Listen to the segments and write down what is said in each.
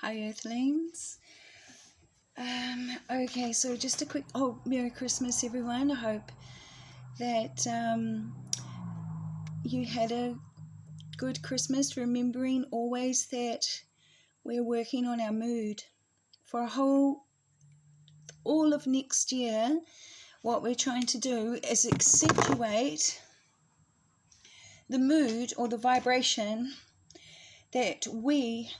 Hi, Earthlings. Okay, so just a quick, Merry Christmas, everyone. I hope that you had a good Christmas, remembering always that we're working on our mood. For all of next year, what we're trying to do is accentuate the mood or the vibration that we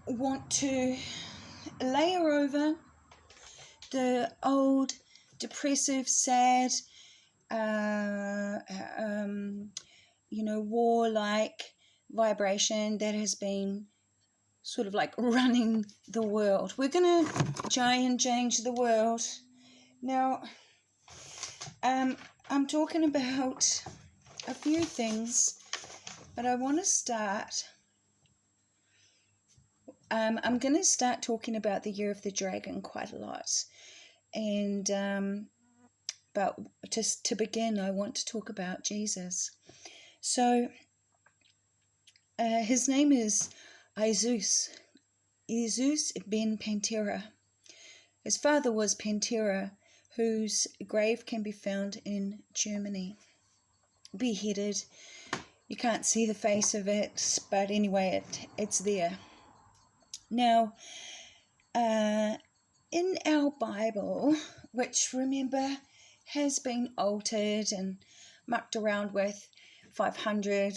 want to layer over the old, depressive, sad, warlike vibration that has been sort of like running the world. We're going to try and change the world. Now, I'm talking about a few things, but I want to start. I'm going to start talking about the Year of the Dragon quite a lot. And but just to begin, I want to talk about Jesus. So his name is Isus ben Pantera. His father was Pantera, whose grave can be found in Germany. Beheaded. You can't see the face of it, but anyway, it's there. Now, in our Bible, which, remember, has been altered and mucked around with 500,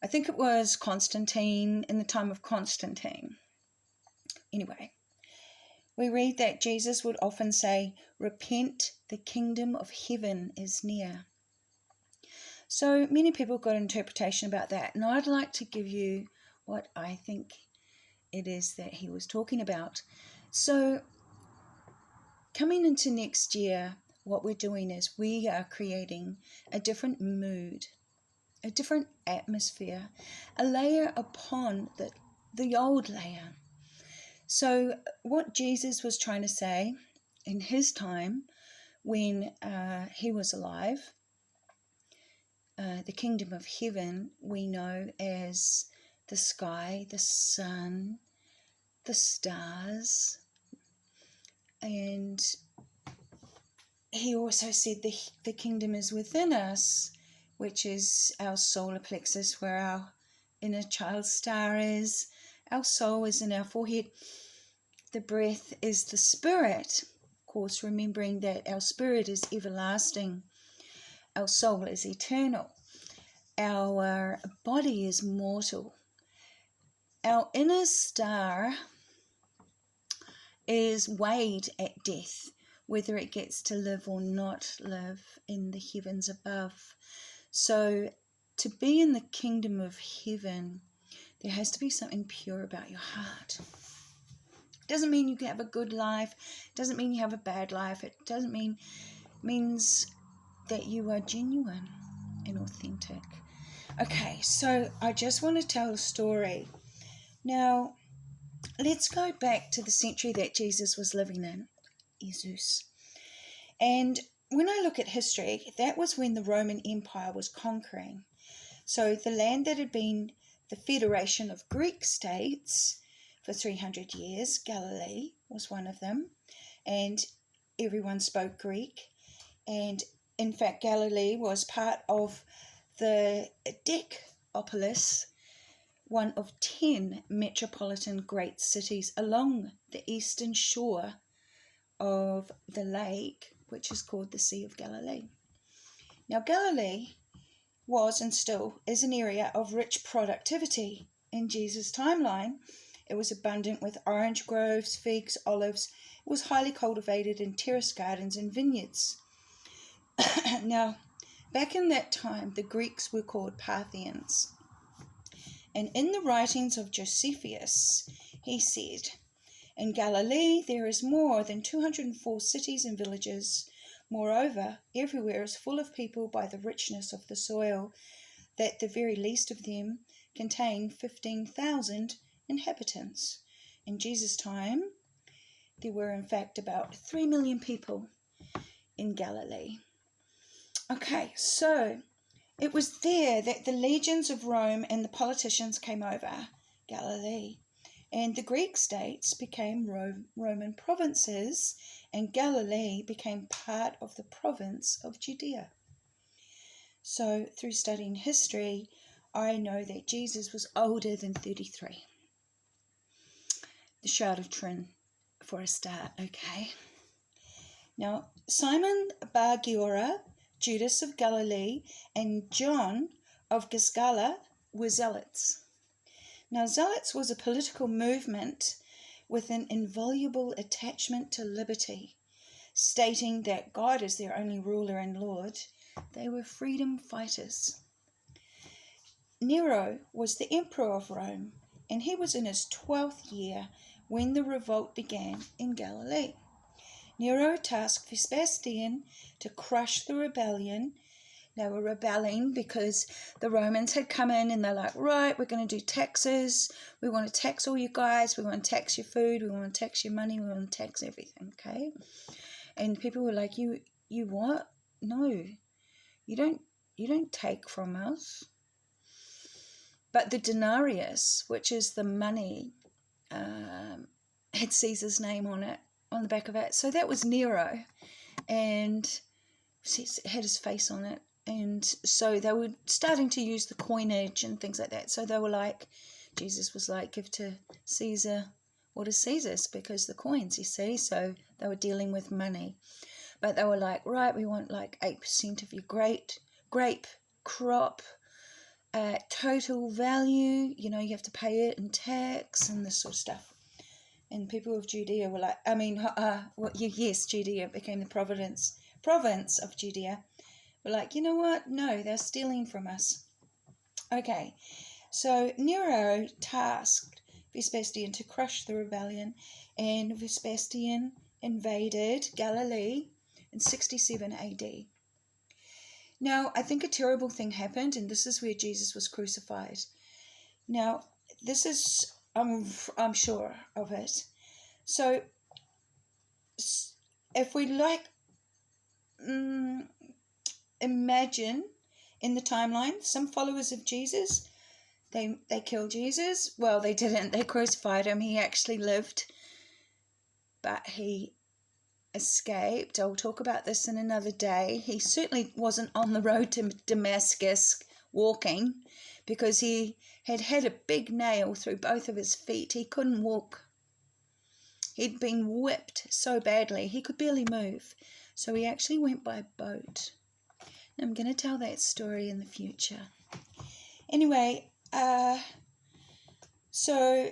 I think it was Constantine, in the time of Constantine. Anyway, we read that Jesus would often say, "Repent, the kingdom of heaven is near." So many people got an interpretation about that, and I'd like to give you what I think it is that he was talking about. So coming into next year, what we're doing is we are creating a different mood, a different atmosphere, a layer upon the old layer. So what Jesus was trying to say in his time when he was alive, the kingdom of heaven we know as the sky, the sun, the stars, and he also said the kingdom is within us, which is our solar plexus, where our inner child star is. Our soul is in our forehead. The breath is the spirit. Of course, remembering that our spirit is everlasting. Our soul is eternal. Our body is mortal. Our inner star is weighed at death, whether it gets to live or not live in the heavens above. So to be in the kingdom of heaven, there has to be something pure about your heart. It doesn't mean you can have a good life. It doesn't mean you have a bad life. It doesn't means that you are genuine and authentic. Okay, so I just want to tell a story. Now, let's go back to the century that Jesus was living in, Jesus. And when I look at history, that was when the Roman Empire was conquering. So the land that had been the federation of Greek states for 300 years, Galilee was one of them, and everyone spoke Greek. And in fact, Galilee was part of the Decapolis, one of 10 metropolitan great cities along the eastern shore of the lake, which is called the Sea of Galilee. Now, Galilee was and still is an area of rich productivity. In Jesus' timeline, it was abundant with orange groves, figs, olives. It was highly cultivated in terrace gardens and vineyards. Now, back in that time, the Greeks were called Parthians. And in the writings of Josephus, he said, "In Galilee there is more than 204 cities and villages. Moreover, everywhere is full of people by the richness of the soil, that the very least of them contain 15,000 inhabitants." In Jesus' time, there were in fact about 3 million people in Galilee. Okay, so it was there that the legions of Rome and the politicians came over. Galilee. And the Greek states became Roman provinces, and Galilee became part of the province of Judea. So through studying history, I know that Jesus was older than 33. The Shroud of Turin for a start, okay? Now, Simon Bar Giora, Judas of Galilee, and John of Giscala were zealots. Now, zealots was a political movement with an inviolable attachment to liberty, stating that God is their only ruler and Lord. They were freedom fighters. Nero was the emperor of Rome, and he was in his 12th year when the revolt began in Galilee. Nero tasked Vespasian to crush the rebellion. They were rebelling because the Romans had come in and they're like, right, we're going to do taxes. We want to tax all you guys. We want to tax your food. We want to tax your money. We want to tax everything, okay? And people were like, you what? No, you don't take from us. But the denarius, which is the money, had Caesar's name on it, on the back of it. So that was Nero, and it had his face on it. And so they were starting to use the coinage and things like that. So they were like, Jesus was like, give to Caesar what is Caesar's, because the coins, you see. So they were dealing with money. But they were like, right, we want like 8% of your grape crop, total value, you have to pay it in tax and this sort of stuff. And people of Judea were like, yes, Judea became the province of Judea. We're like, you know what? No, they're stealing from us. Okay, so Nero tasked Vespasian to crush the rebellion, and Vespasian invaded Galilee in 67 AD. Now, I think a terrible thing happened, and this is where Jesus was crucified. Now, this is, I'm sure of it. So, if we imagine in the timeline, some followers of Jesus, they killed Jesus. Well, they didn't. They crucified him. He actually lived, but he escaped. I'll talk about this in another day. He certainly wasn't on the road to Damascus walking, because he had a big nail through both of his feet. He couldn't walk. He'd been whipped so badly he could barely move. So he actually went by boat. And I'm going to tell that story in the future. Anyway, so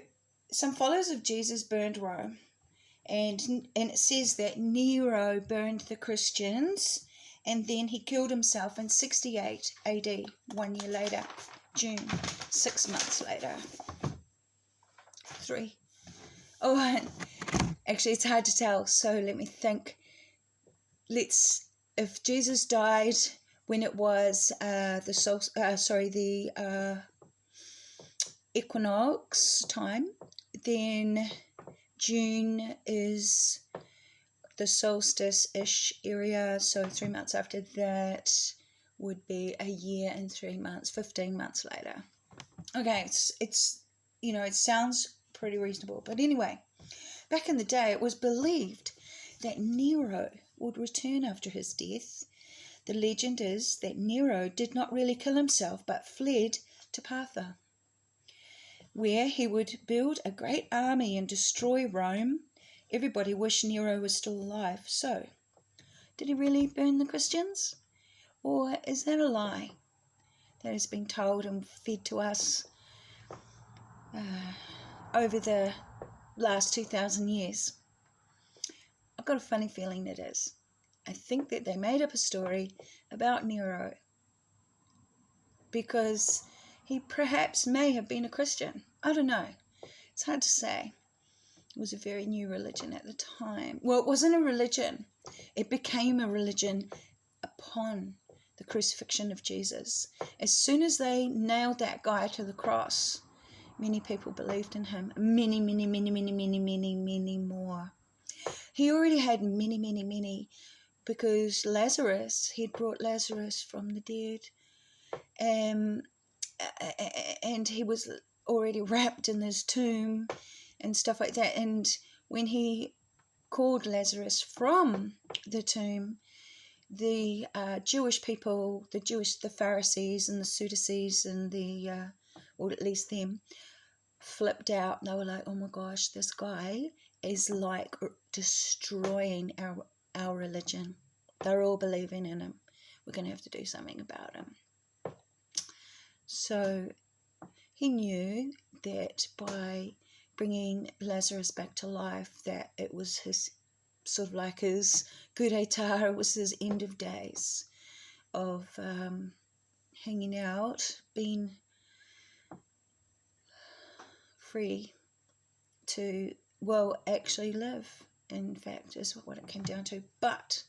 some followers of Jesus burned Rome. And it says that Nero burned the Christians, and then he killed himself in 68 AD, 1 year later, June, 6 months later. 3. Oh, actually, it's hard to tell, so let me think. If Jesus died when it was the equinox time, then June is the solstice-ish area, so 3 months after that would be a year and 3 months, 15 months later. Okay, it's it sounds pretty reasonable. But anyway, back in the day, it was believed that Nero would return after his death. The legend is that Nero did not really kill himself, but fled to Partha, where he would build a great army and destroy Rome. Everybody wished Nero was still alive. So, did he really burn the Christians? Or is that a lie that has been told and fed to us over the last 2,000 years? I've got a funny feeling it is. I think that they made up a story about Nero because he perhaps may have been a Christian. I don't know. It's hard to say. It was a very new religion at the time. Well, it wasn't a religion. It became a religion upon the crucifixion of Jesus. As soon as they nailed that guy to the cross, many people believed in him. Many more. He already had many, because Lazarus, he'd brought Lazarus from the dead. And he was already wrapped in his tomb and stuff like that. And when he called Lazarus from the tomb, the Jewish people, the Pharisees and the Sadducees and or at least them, flipped out. They were like, oh my gosh, this guy is like destroying our religion. They're all believing in him. We're going to have to do something about him. So he knew that by bringing Lazarus back to life, that it was his, sort of like his coup d'etat, it was his end of days of hanging out, being free to, well, actually live, in fact, is what it came down to. But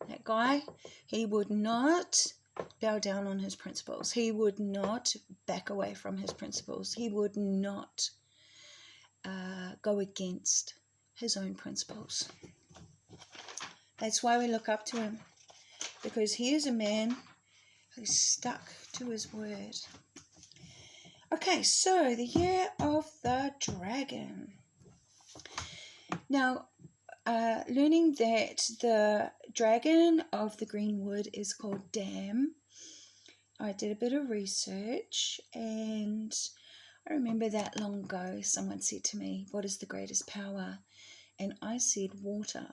that guy, he would not bow down on his principles. He would not back away from his principles. He would not go against his own principles. That's why we look up to him, because he is a man who stuck to his word. Okay, so the year of the dragon. Now, learning that the dragon of the green wood is called Dam, I did a bit of research, and I remember that long ago someone said to me, what is the greatest power? And I said water.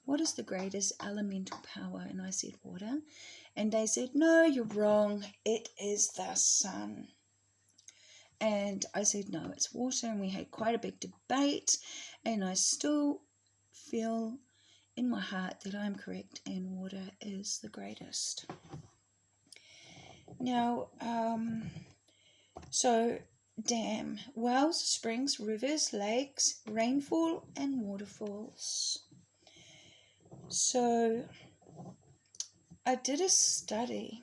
What is the greatest elemental power? And I said water. And they said, no, you're wrong. It is the sun. And I said, no, it's water. And we had quite a big debate. And I still feel in my heart that I'm correct, and water is the greatest. Now, so dam, wells, springs, rivers, lakes, rainfall, and waterfalls. So I did a study,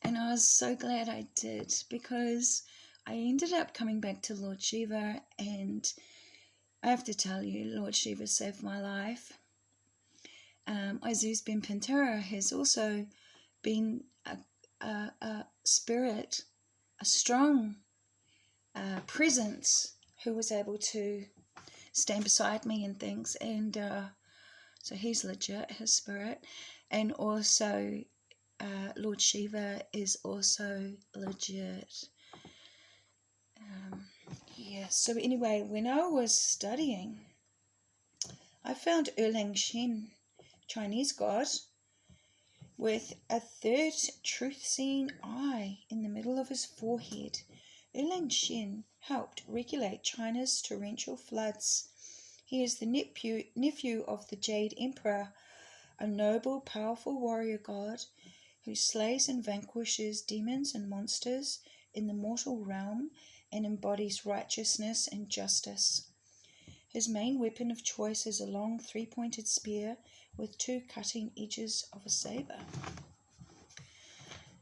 and I was so glad I did, because I ended up coming back to Lord Shiva, and I have to tell you, Lord Shiva saved my life. Isis Ben Pantera has also been a spirit, a strong presence who was able to stand beside me and things, and so he's legit, his spirit. And also Lord Shiva is also legit. So anyway, when I was studying, I found Erlang Shen, Chinese god, with a third truth-seeing eye in the middle of his forehead. Erlang Shen helped regulate China's torrential floods. He is the nephew of the Jade Emperor, a noble, powerful warrior god who slays and vanquishes demons and monsters in the mortal realm and embodies righteousness and justice. His main weapon of choice is a long three-pointed spear with two cutting edges of a saber.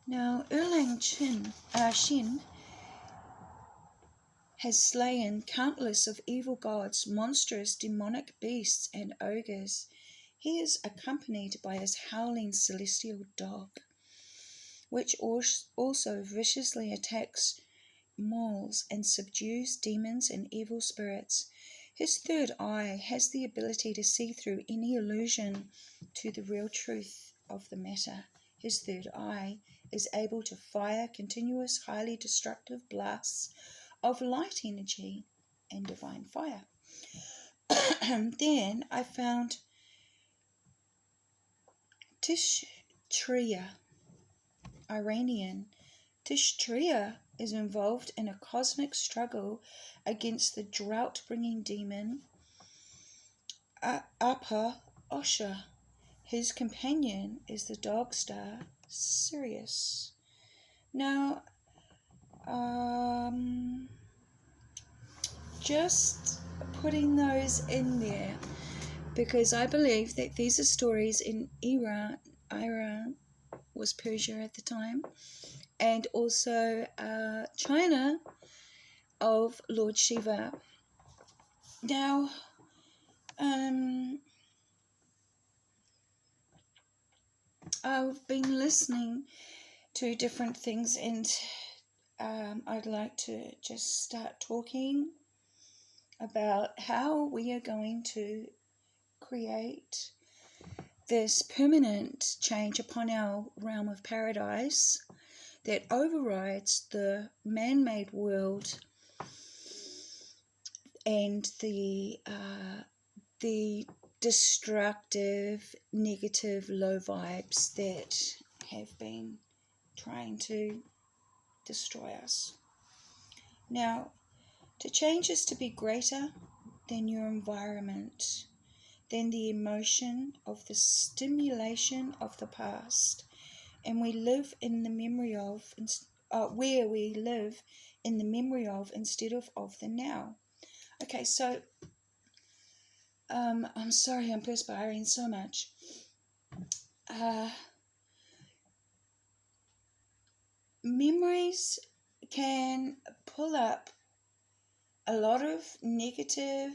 Now, Erlang Shen has slain countless of evil gods, monstrous demonic beasts, and ogres. He is accompanied by his howling celestial dog, which also viciously attacks, mauls, and subdues demons and evil spirits. His third eye has the ability to see through any illusion to the real truth of the matter. His third eye is able to fire continuous, highly destructive blasts of light energy and divine fire. Then I found Tishtria, Iranian. Tishtria is involved in a cosmic struggle against the drought-bringing demon Apa Osha. His companion is the dog star Sirius. Now, just putting those in there, because I believe that these are stories in Iran was Persia at the time, and also China of Lord Shiva. Now, I've been listening to different things, and I'd like to just start talking about how we are going to create this permanent change upon our realm of paradise that overrides the man-made world and the destructive, negative, low vibes that have been trying to destroy us. Now, to change is to be greater than your environment, than the emotion of the stimulation of the past, and we live in the memory of, where we live in the memory of instead of the now. Okay, so I'm sorry, I'm perspiring so much. Memories can pull up a lot of negative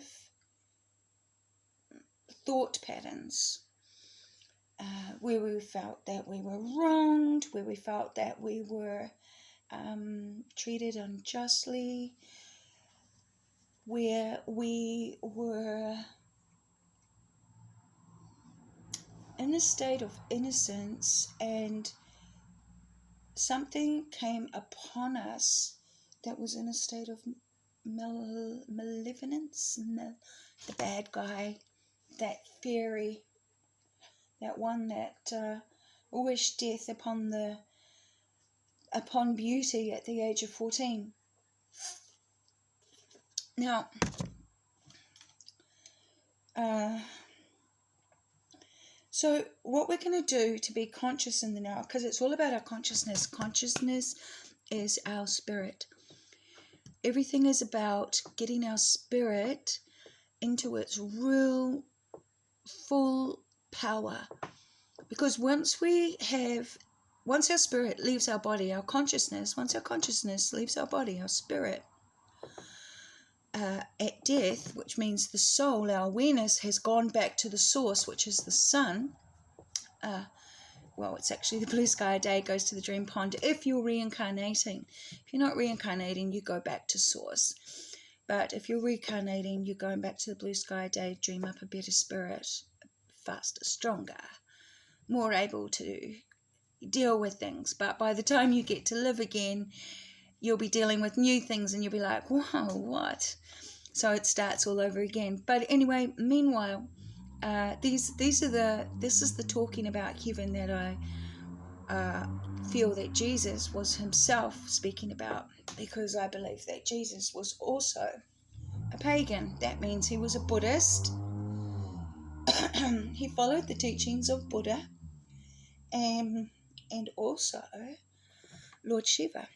thought patterns, where we felt that we were wronged, where we felt that we were treated unjustly, where we were in a state of innocence and something came upon us that was in a state of malevolence, the bad guy, that fairy, that one that wished death upon beauty at the age of 14. Now, so what we're going to do to be conscious in the now, because it's all about our consciousness. Consciousness is our spirit. Everything is about getting our spirit into its real full power. Because once our spirit leaves our body, once our consciousness leaves our body, our spirit, at death, which means the soul, our awareness has gone back to the source, which is the sun. Well, it's actually the blue sky day goes to the dream pond. If you're reincarnating, if you're not reincarnating, you go back to source. But if you're reincarnating, you're going back to the blue sky day, dream up a better spirit, faster, stronger, more able to deal with things. But by the time you get to live again, you'll be dealing with new things and you'll be like, wow, what? So it starts all over again. But anyway, meanwhile, this is the talking about heaven that I feel that Jesus was himself speaking about, because I believe that Jesus was also a pagan. That means he was a Buddhist. He followed the teachings of Buddha, and also Lord Shiva.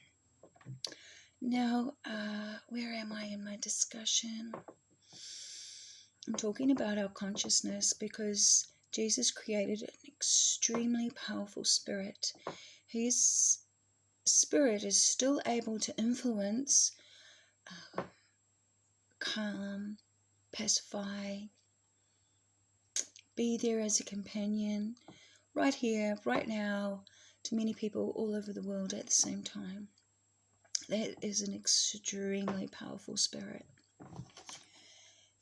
Now, where am I in my discussion? I'm talking about our consciousness, because Jesus created an extremely powerful spirit. His spirit is still able to influence, calm, pacify, be there as a companion, right here, right now, to many people all over the world at the same time. That is an extremely powerful spirit.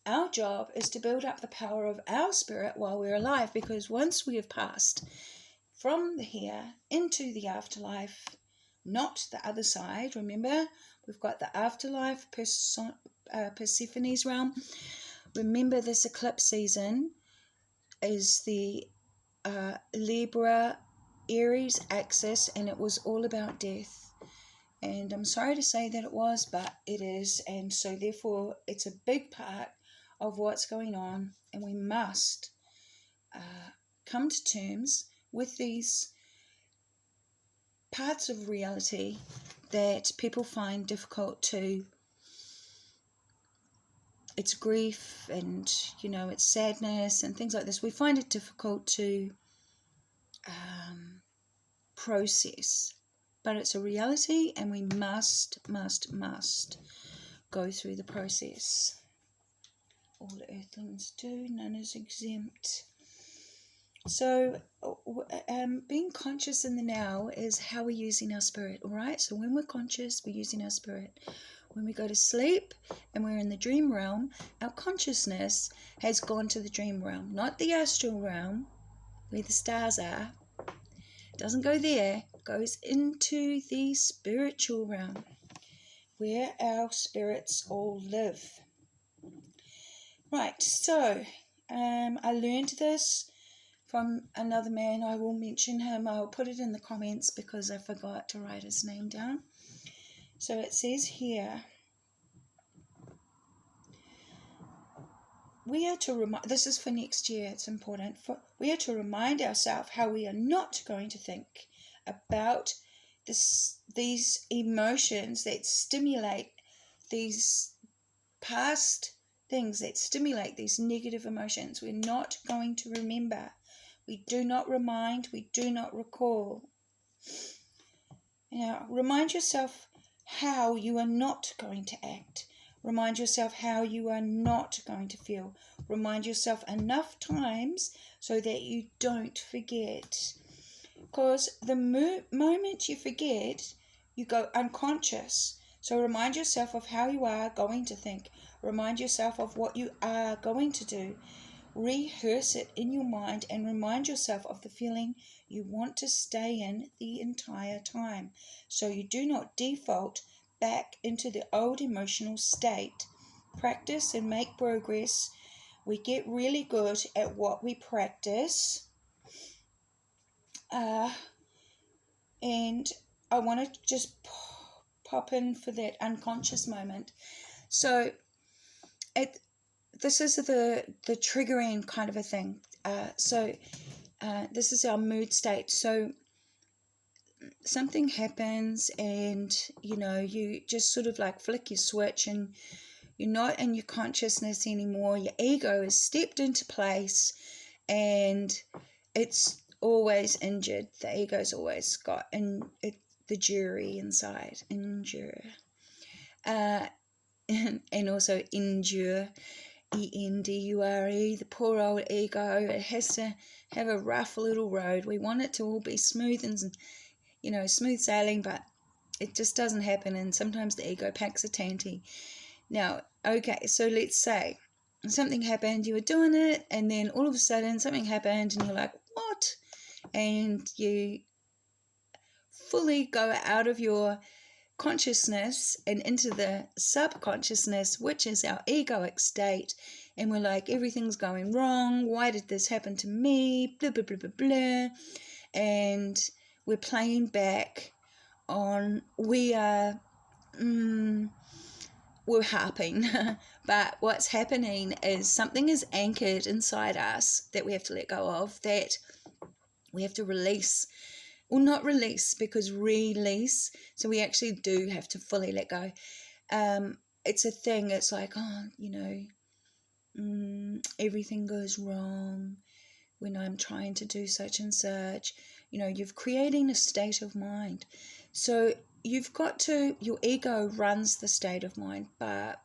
Our job is to build up the power of our spirit while we're alive, because once we have passed from the here into the afterlife, not the other side, remember, we've got the afterlife, Persephone's realm. Remember, this eclipse season is the Libra Aries axis, and it was all about death. And I'm sorry to say that it was, but it is. And so therefore it's a big part of what's going on, and we must come to terms with these parts of reality that people find difficult to. It's grief and, it's sadness and things like this. We find it difficult to process, but it's a reality, and we must go through the process. All earthlings do, none is exempt. So being conscious in the now is how we're using our spirit, all right? So when we're conscious, we're using our spirit. When we go to sleep and we're in the dream realm, our consciousness has gone to the dream realm, not the astral realm where the stars are. It doesn't go there, it goes into the spiritual realm where our spirits all live. Right, so I learned this from another man. I will mention him. I'll put it in the comments because I forgot to write his name down. So it says here, we are to remind, this is for next year, it's important, we are to remind ourselves how we are not going to think about these emotions that stimulate these past things, that stimulate these negative emotions. We're not going to remember. We do not remind, we do not recall. Now, remind yourself how you are not going to act. Remind yourself how you are not going to feel. Remind yourself enough times so that you don't forget. Because the moment you forget, you go unconscious. So remind yourself of how you are going to think. Remind yourself of what you are going to do. Rehearse it in your mind and remind yourself of the feeling you want to stay in the entire time, so you do not default back into the old emotional state. Practice and make progress. We get really good at what we practice. And I want to just pop in for that unconscious moment. So this is the triggering kind of a thing. This is our mood state. So something happens and, you just sort of like flick your switch and you're not in your consciousness anymore. Your ego has stepped into place and it's always injured. The ego's always got the jury inside. Endure. And also endure. ENDURE, the poor old ego. It has to have a rough little road. We want it to all be smooth and, smooth sailing, but it just doesn't happen, and sometimes the ego packs a tanty. Now, okay, so let's say something happened, you were doing it, and then all of a sudden something happened, and you're like, what? And you fully go out of your consciousness and into the subconsciousness, which is our egoic state, and we're like, everything's going wrong, why did this happen to me, blah blah blah blah blah, and we're playing back on, we're harping. But what's happening is something is anchored inside us that we have to let go of, that we have to release. Well, not release, because release, so we actually do have to fully let go. It's a thing, it's like, everything goes wrong when I'm trying to do such and such. You're creating a state of mind. So you've got to, your ego runs the state of mind, but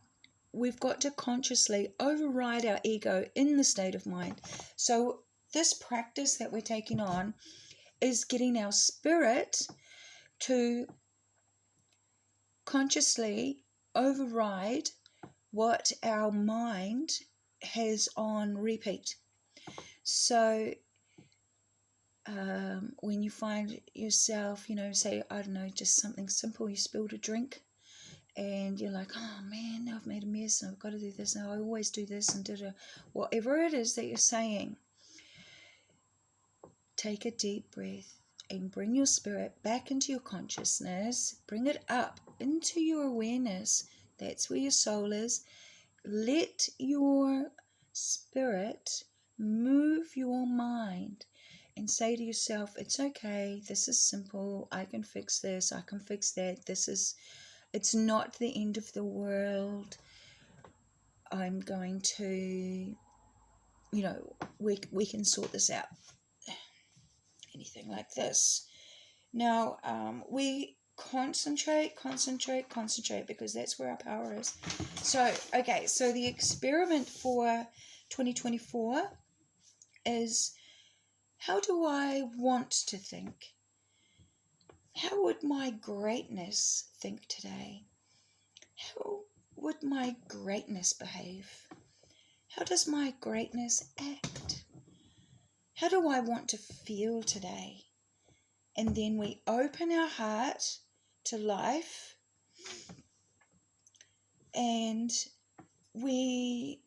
we've got to consciously override our ego in the state of mind. So this practice that we're taking on is getting our spirit to consciously override what our mind has on repeat. So when you find yourself, say, I don't know, just something simple, you spilled a drink and you're like, oh man, now I've made a mess and I've got to do this, now I always do this, and whatever it is that you're saying, take a deep breath and bring your spirit back into your consciousness. Bring it up into your awareness. That's where your soul is. Let your spirit move your mind and say to yourself, it's okay, this is simple, I can fix this, I can fix that, it's not the end of the world, I'm going to, we can sort this out. Anything like this. Now, we concentrate, because that's where our power is. So, okay, so the experiment for 2024 is How do I want to think? How would my greatness think today? How would my greatness behave? How does my greatness act? How do I want to feel today? And then we open our heart to life, and we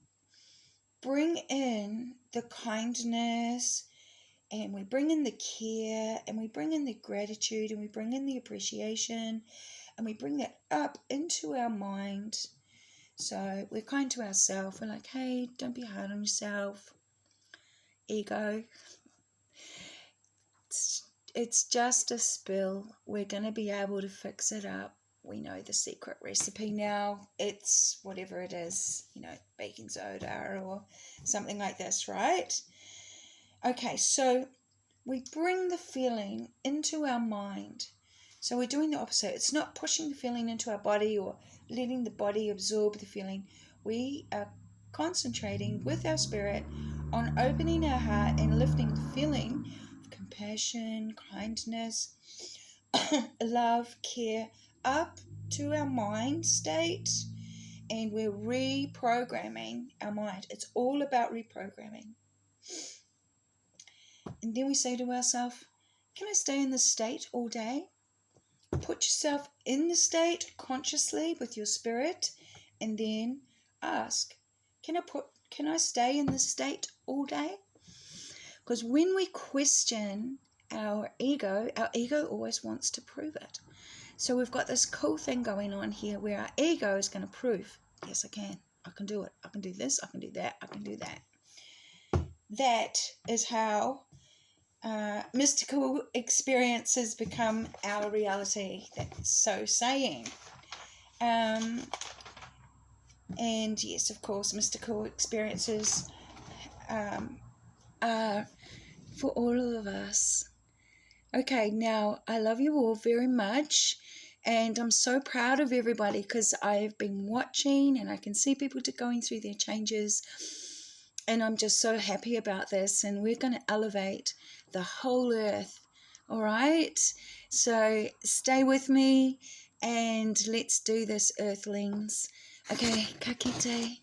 bring in the kindness, and we bring in the care, and we bring in the gratitude, and we bring in the appreciation, and we bring that up into our mind. So we're kind to ourselves. We're like, hey, don't be hard on yourself. Ego. It's just a spill. We're going to be able to fix it up. We know the secret recipe now. It's whatever it is, baking soda or something like this, right? Okay, so we bring the feeling into our mind. So we're doing the opposite. It's not pushing the feeling into our body or letting the body absorb the feeling. We are concentrating with our spirit on opening our heart and lifting the feeling of compassion, kindness, love, care up to our mind state, and we're reprogramming our mind. It's all about reprogramming. And then we say to ourselves, can I stay in this state all day? Put yourself in the state consciously with your spirit, and then ask, can I stay in this state all day? Because when we question our ego always wants to prove it. So we've got this cool thing going on here where our ego is going to prove, yes, I can do it. I can do this, I can do that, I can do that. That is how mystical experiences become our reality. That's so saying. And yes, of course, mystical experiences are for all of us. Okay, now I love you all very much, and I'm so proud of everybody because I've been watching and I can see people going through their changes, and I'm just so happy about this, and we're going to elevate the whole earth. All right, so stay with me and let's do this, earthlings. Okay, ka kite.